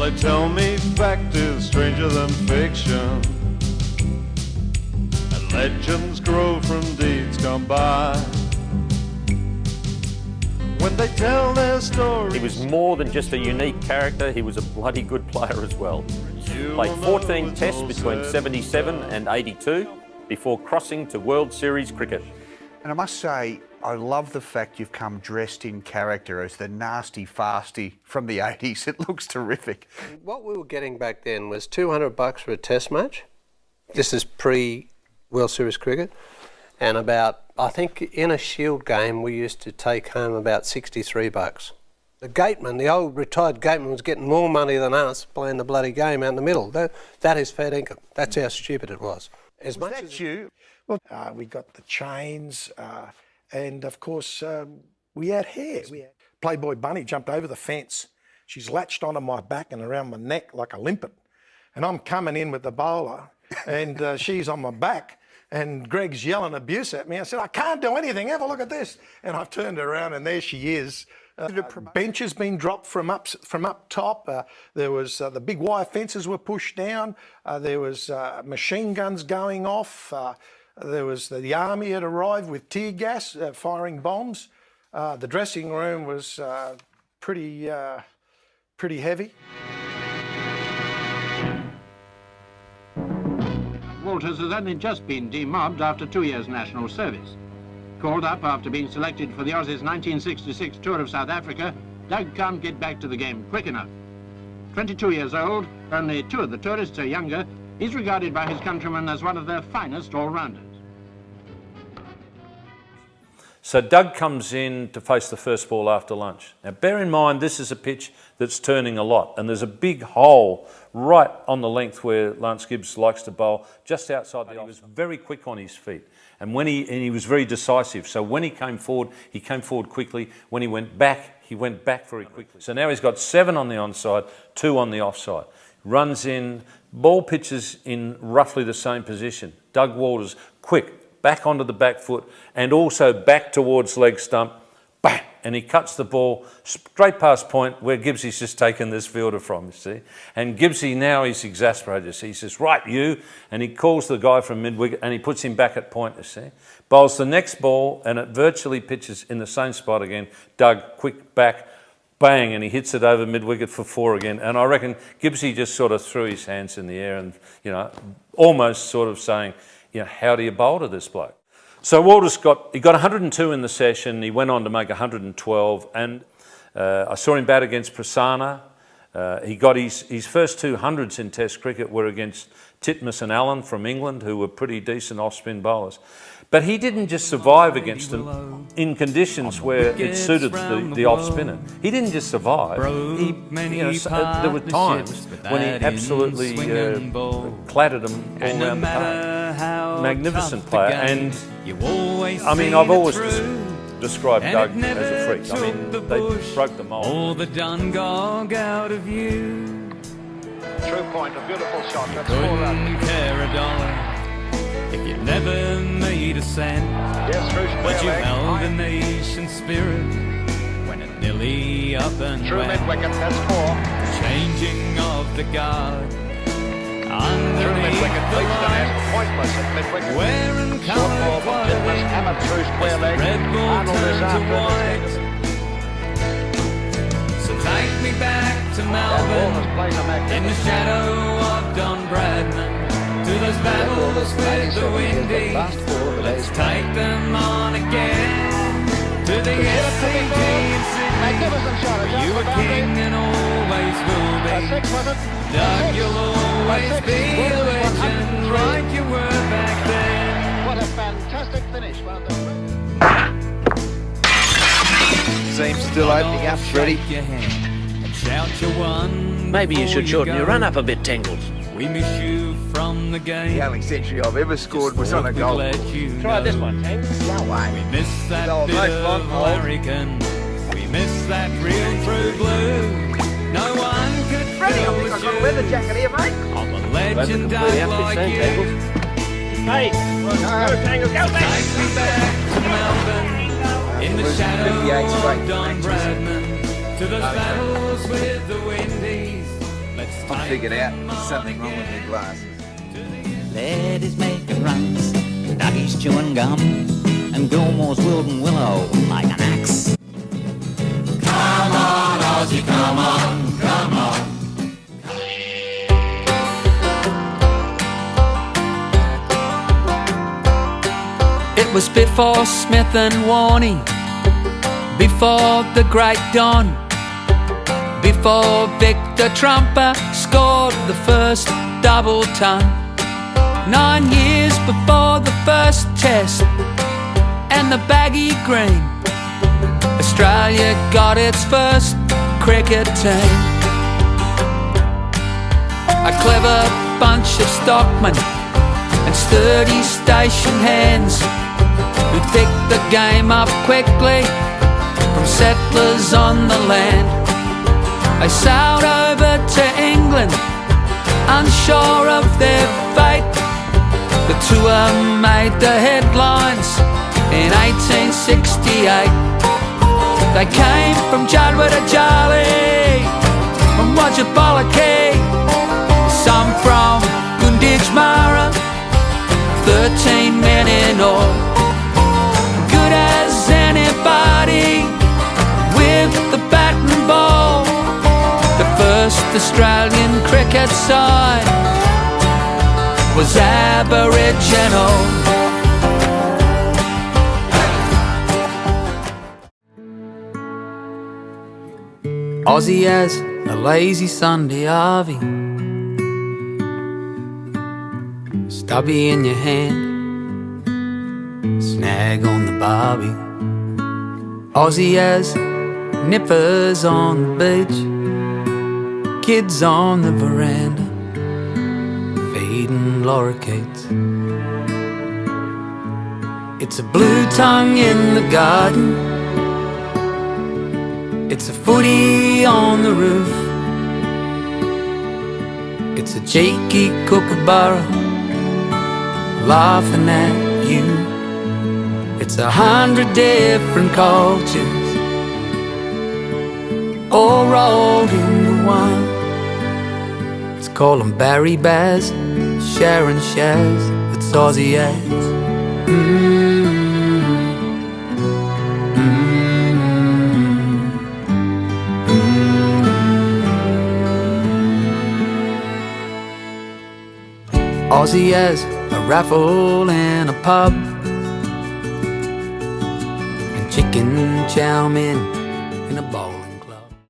they tell me fact is stranger than fiction, and legends grow from deeds gone by. When they tell their stories, he was more than just a unique character, he was a bloody good player as well. Played 14 tests between 77 and 82 before crossing to World Series cricket. And I must say, I love the fact you've come dressed in character as the nasty fasty from the 80s. It looks terrific. What we were getting back then was $200 for a test match. This is pre-World Series cricket. And about, I think in a Shield game, we used to take home about $63. The gateman, the old retired gateman, was getting more money than us playing the bloody game out in the middle. That is fair income. That's how stupid it was. Was that you? Well, we got the chains, and of course, we had hair. Playboy Bunny jumped over the fence. She's latched onto my back and around my neck like a limpet. And I'm coming in with the bowler, and she's on my back, and Greg's yelling abuse at me. I said, I can't do anything, have a look at this. And I've turned around, and there she is. Bench has been dropped from up top. There was the big wire fences were pushed down. There was machine guns going off. There was the army had arrived with tear gas, firing bombs. The dressing room was pretty heavy. Walters has only just been demobbed after 2 years' national service. Called up after being selected for the Aussies' 1966 tour of South Africa, Doug can't get back to the game quick enough. 22 years old, only 2 of the tourists are younger, he's regarded by his countrymen as one of their finest all-rounders. So Doug comes in to face the first ball after lunch. Now bear in mind this is a pitch that's turning a lot, and there's a big hole right on the length where Lance Gibbs likes to bowl, just outside the off. He was very quick on his feet, and he was very decisive. So when he came forward quickly. When he went back very quickly. So now he's got 7 on the onside, 2 on the offside. Runs in, ball pitches in roughly the same position. Doug Walters, quick, back onto the back foot, and also back towards leg stump, bang, and he cuts the ball straight past point where Gibbsy's just taken this fielder from, you see. And Gibbsy now he's exasperated, you see. He says, right, you, and he calls the guy from mid-wicket and he puts him back at point, you see. Bowls the next ball and it virtually pitches in the same spot again. Doug, quick back, bang, and he hits it over mid-wicket for 4 again. And I reckon Gibbsy just sort of threw his hands in the air and, you know, almost sort of saying, you know, how do you bowl to this bloke? So Walters got 102 in the session. He went on to make 112, and I saw him bat against Prasanna. He got his first 200s in Test cricket were against Titmus and Allen from England, who were pretty decent off-spin bowlers. But he didn't just survive against them in conditions where it suited the off-spinner. He didn't just survive. There were times when he absolutely clattered them all around the park. Magnificent player. And, I mean, I've always described Doug as a freak. I mean, they broke the mould. All the Dungog out of you. True point, a beautiful shot. That's Couldn't care a dollar if you never made a cent. Yes, but you held the nation's spirit when it nearly up and True went. mid-wicket, that's 4. Changing of the guard True underneath mid-wicket, the leads the net, lights. pointless at mid-wicket. Wearing Short ball colour from Titmus, hammered through square leg. red ball Arnold is turned to after white. So take me back to Melbourne in the shadow of Don Bradman. To those battles with the Windies, let's take them on again. To the SCG in Sydney, where you were king and always will be. Doug, you'll always be a legend, like you were back then. What a fantastic finish. Well done. Seems still opening up, Freddie. Maybe you should shorten your run up a bit, Tangles. We miss you from the game. The only century I've ever scored was on a goal. Try this one, Tangles. No way. We miss that bit of Larrikin. We miss that real true blue. No one could Freddie, I fill think the I've got a leather shoes jacket here, mate. of a legend like you. Hey, Take me back to Melbourne in the shadow of Don Bradman. To those battles with the Windies. I figured out there's something wrong with my glasses. Ladies making runs, doggies chewing gum, and Gilmore's wielding willow like an axe. Come on, Aussie, come on, come on. It was before Smith and Warney, before the great Don, before Victor Trumper scored the first double ton. 9 years before the first test and the baggy green, Australia got its first cricket team. A clever bunch of stockmen and sturdy station hands who picked the game up quickly from settlers on the land. They sailed over to England, unsure of their fate. The tour made the headlines in 1868. They came from Jadwa to Jali, from Wajapalaki, some from Gunditj Mara, 13 men in all. Good as anybody with the bat and ball. The first Australian cricket side was Aboriginal. Aussie as a lazy Sunday Arvie, stubby in your hand, snag on the barbie. Aussie as nippers on the beach, kids on the veranda, feeding lorikeets. It's a blue tongue in the garden, it's a footy on the roof, it's a cheeky kookaburra laughing at you. It's 100 different cultures all rolled into one. Let's call them Barry Baz, Sharon Shaz, it's Aussie as. Aussie as a raffle in a pub, and chicken chow mein